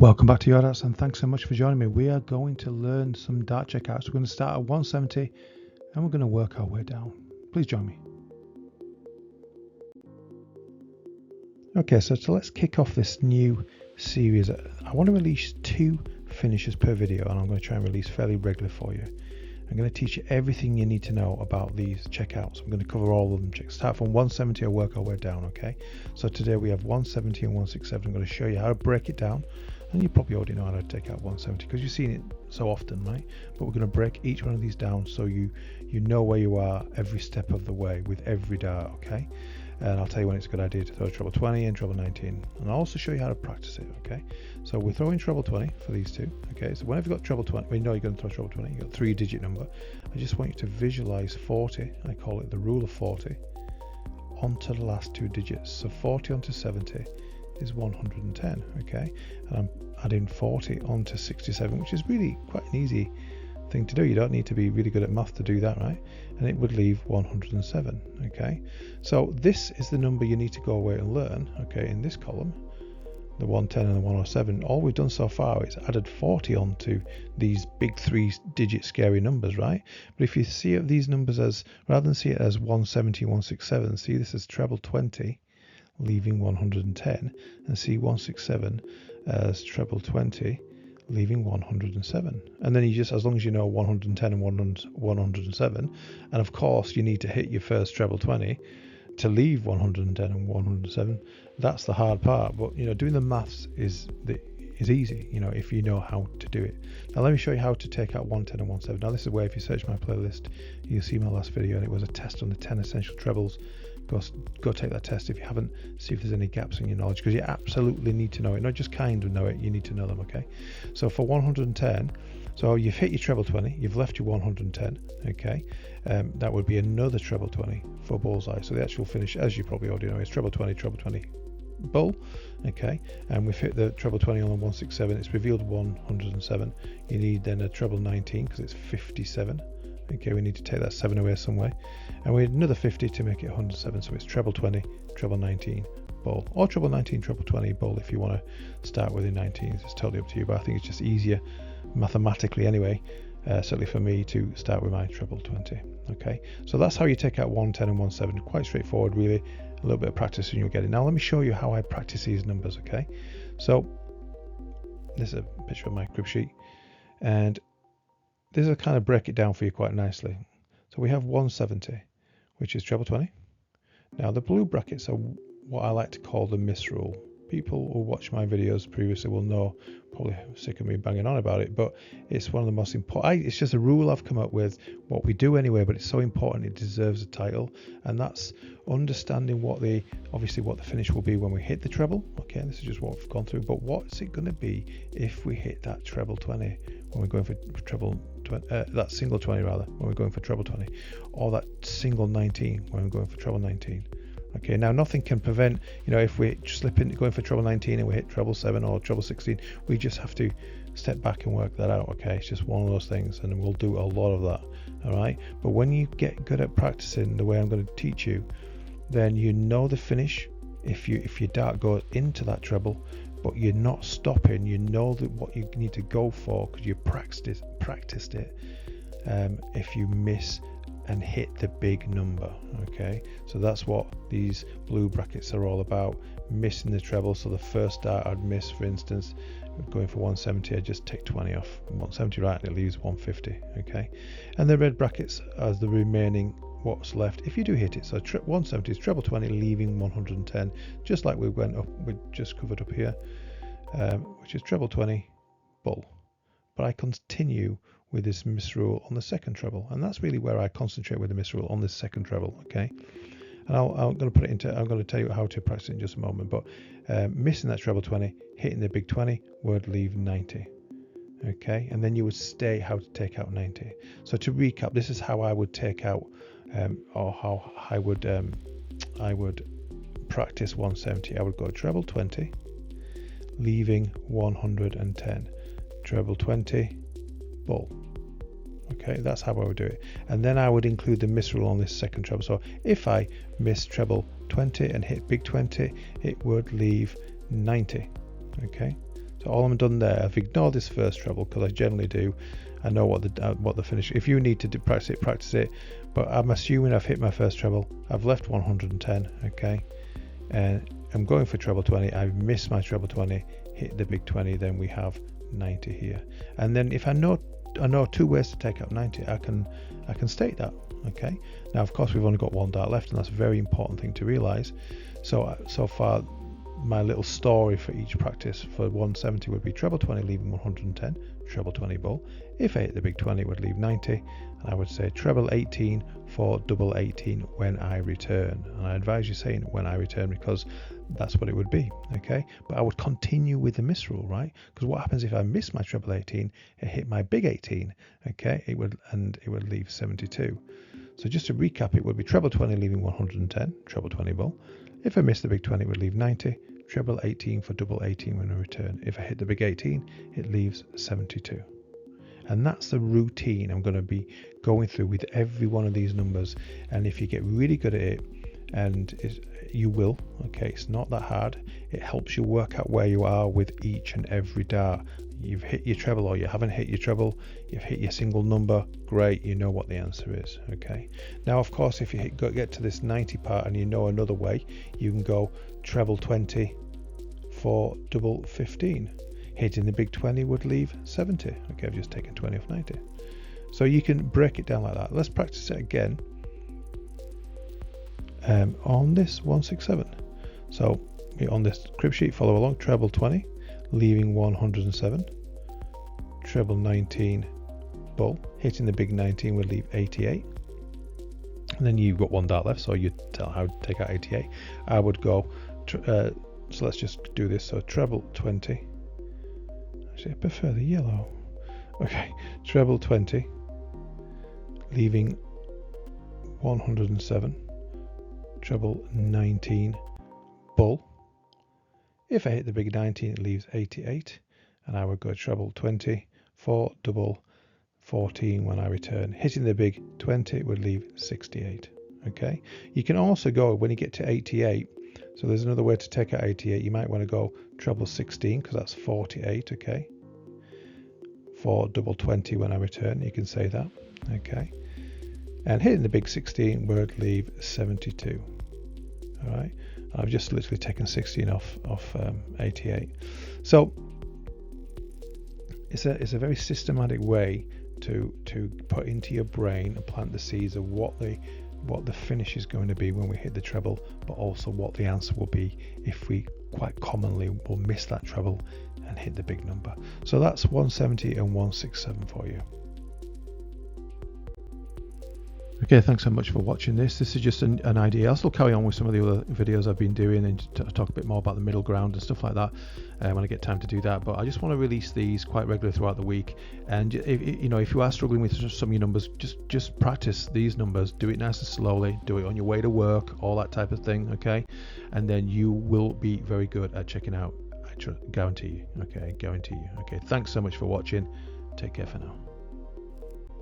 Welcome back to Yardouts, and thanks so much for joining me. We are going to learn some dart checkouts. We're going to start at 170 and we're going to work our way down. Please join me. Okay, so let's kick off this new series. I want to release 2 finishes per video, and I'm going to try and release fairly regularly for you. I'm going to teach you everything you need to know about these checkouts. I'm going to cover all of them. Start from 170 and work our way down, okay? So today we have 170 and 167. I'm going to show you how to break it down. And you probably already know how to take out 170 because you've seen it so often, right? But we're going to break each one of these down so you know where you are every step of the way with every dart, okay? And I'll tell you when it's a good idea to throw treble 20 and treble 19. And I'll also show you how to practice it, okay? So we're throwing treble 20 for these two, okay? So whenever you've got treble 20, we know you're going to throw treble 20, you've got a 3-digit number. I just want you to visualize 40, I call it the rule of 40, onto the last 2 digits. So 40 onto 70 is 110, okay? And I'm adding 40 onto 67, which is really quite an easy thing to do. You don't need to be really good at math to do that, right? And it would leave 107, okay? So this is the number you need to go away and learn, okay? In this column, the 110 and the 107, all we've done so far is added 40 onto these big 3-digit scary numbers, right? But if you see these numbers as, rather than see it as 170, 167, see this as treble 20, leaving 110, and see 167 as treble 20, leaving 107. And then you just, as long as you know 110 and 107, and of course you need to hit your first treble 20 to leave 110 and 107. That's the hard part, but you know, doing the maths is easy, you know, if you know how to do it. Now let me show you how to take out 110 and 107. Now this is where, if you search my playlist, you'll see my last video, and it was a test on the 10 essential trebles. Go take that test if you haven't, see if there's any gaps in your knowledge, because you absolutely need to know it, not just kind of know it, you need to know them, okay? So for 110, so you've hit your treble 20, you've left your 110, okay? That would be another treble 20 for bullseye. So the actual finish, as you probably already know, is treble 20, bull, okay? And we've hit the treble 20 on the 167, it's revealed 107. You need then a treble 19 because it's 57. Okay, we need to take that 7 away some way, and we need another 50 to make it 107. So it's treble 20, treble 19, bull, or treble 19, treble 20, bull if you want to start with the 19s. It's totally up to you, but I think it's just easier mathematically anyway, certainly for me, to start with my treble 20. Okay, so that's how you take out 110 and 107. Quite straightforward, really. A little bit of practice and you'll get it. Now let me show you how I practice these numbers. Okay, so this is a picture of my crib sheet, and this will kind of break it down for you quite nicely. So we have 170, which is treble 20. Now the blue brackets are what I like to call the miss rule. People who watch my videos previously will know, probably sick of me banging on about it, but it's one of the most important. It's just a rule I've come up with, what we do anyway, but it's so important it deserves a title, and that's understanding what the finish will be when we hit the treble. Okay, this is just what we've gone through, but what's it going to be if we hit that treble 20 when we're going for treble 20, that single 20 rather, when we're going for treble 20, or that single 19 when we're going for treble 19. Okay, now nothing can prevent, you know, if we slip into going for treble 19 and we hit treble 7 or treble 16, we just have to step back and work that out. Okay, it's just one of those things, and we'll do a lot of that. All right, but when you get good at practicing the way I'm going to teach you, then you know the finish. If your dart goes into that treble, but you're not stopping, you know that what you need to go for because you practiced it. If you miss and hit the big number, okay? So that's what these blue brackets are all about, missing the treble. So the first dart I'd miss, for instance, going for 170, I just take 20 off 170, right, and it leaves 150, okay? And the red brackets are the remaining what's left if you do hit it. So 170 is treble 20, leaving 110, just like we just covered up here, which is treble 20, bull. But I continue with this miss rule on the second treble, and that's really where I concentrate with the miss rule, on this second treble, okay? And I'm going to tell you how to practice it in just a moment, but missing that treble 20, hitting the big 20, would leave 90, okay? And then you would state how to take out 90. So to recap, this is how I would take out, or how I would practice 170. I would go treble 20, leaving 110, treble 20, bull. Okay, that's how I would do it. And then I would include the miss rule on this second treble. So if I miss treble 20 and hit big 20, it would leave 90. Okay, So all I'm done there, I've ignored this first treble because I generally do. I know what the finish. If you need to practice it. But I'm assuming I've hit my first treble. I've left 110, okay, and I'm going for treble 20. I've missed my treble 20, hit the big 20. Then we have 90 here. And then if I know 2 ways to take out 90, I can state that, okay. Now of course we've only got 1 dart left, and that's a very important thing to realize. So far my little story for each practice for 170 would be treble 20 leaving 110, treble 20 bull. If I hit the big 20 it would leave 90, and I would say treble 18 for double 18 when I return. And I advise you saying when I return because that's what it would be, okay. But I would continue with the miss rule, right? Because what happens if I miss my treble 18, it hit my big 18, okay, it would leave 72. So just to recap, it would be treble 20 leaving 110, treble 20 bull. If I miss the big 20, it would leave 90, treble 18 for double 18 when I return. If I hit the big 18, it leaves 72. And that's the routine I'm going to be going through with every one of these numbers. And if you get really good at it, and you will, okay, it's not that hard. It helps you work out where you are with each and every dart. You've hit your treble or you haven't hit your treble, you've hit your single number, great, you know what the answer is, okay. Now of course if you get to this 90 part and you know another way, you can go treble 20 for double 15. Hitting the big 20 would leave 70, okay, I've just taken 20 off 90. So you can break it down like that. Let's practice it again on this 167. So on this crib sheet, follow along, treble 20 leaving 107, treble 19 bull, hitting the big 19 would leave 88, and then you've got 1 dart left, so you tell how to take out 88. I would go so let's just do this. So treble 20, actually I prefer the yellow, okay, treble 20 leaving 107, treble 19 bull. If I hit the big 19, it leaves 88, and I would go treble 20 for double 14 when I return. Hitting the big 20 would leave 68, okay. You can also go when you get to 88, so there's another way to take out 88. You might want to go treble 16 because that's 48, okay, for double 20 when I return. You can say that, okay, and hitting the big 16 would leave 72. All right, I've just literally taken 16 off 88. So it's a very systematic way to put into your brain and plant the seeds of what the finish is going to be when we hit the treble, but also what the answer will be if we quite commonly will miss that treble and hit the big number. So that's 170 and 167 for you. Okay, thanks so much for watching this. This is just an idea. I'll still carry on with some of the other videos I've been doing and talk a bit more about the middle ground and stuff like that when I get time to do that. But I just want to release these quite regularly throughout the week. And if you are struggling with some of your numbers, just practice these numbers. Do it nice and slowly. Do it on your way to work, all that type of thing. Okay, and then you will be very good at checking out. I guarantee you. Okay, guarantee you. Okay, thanks so much for watching. Take care for now.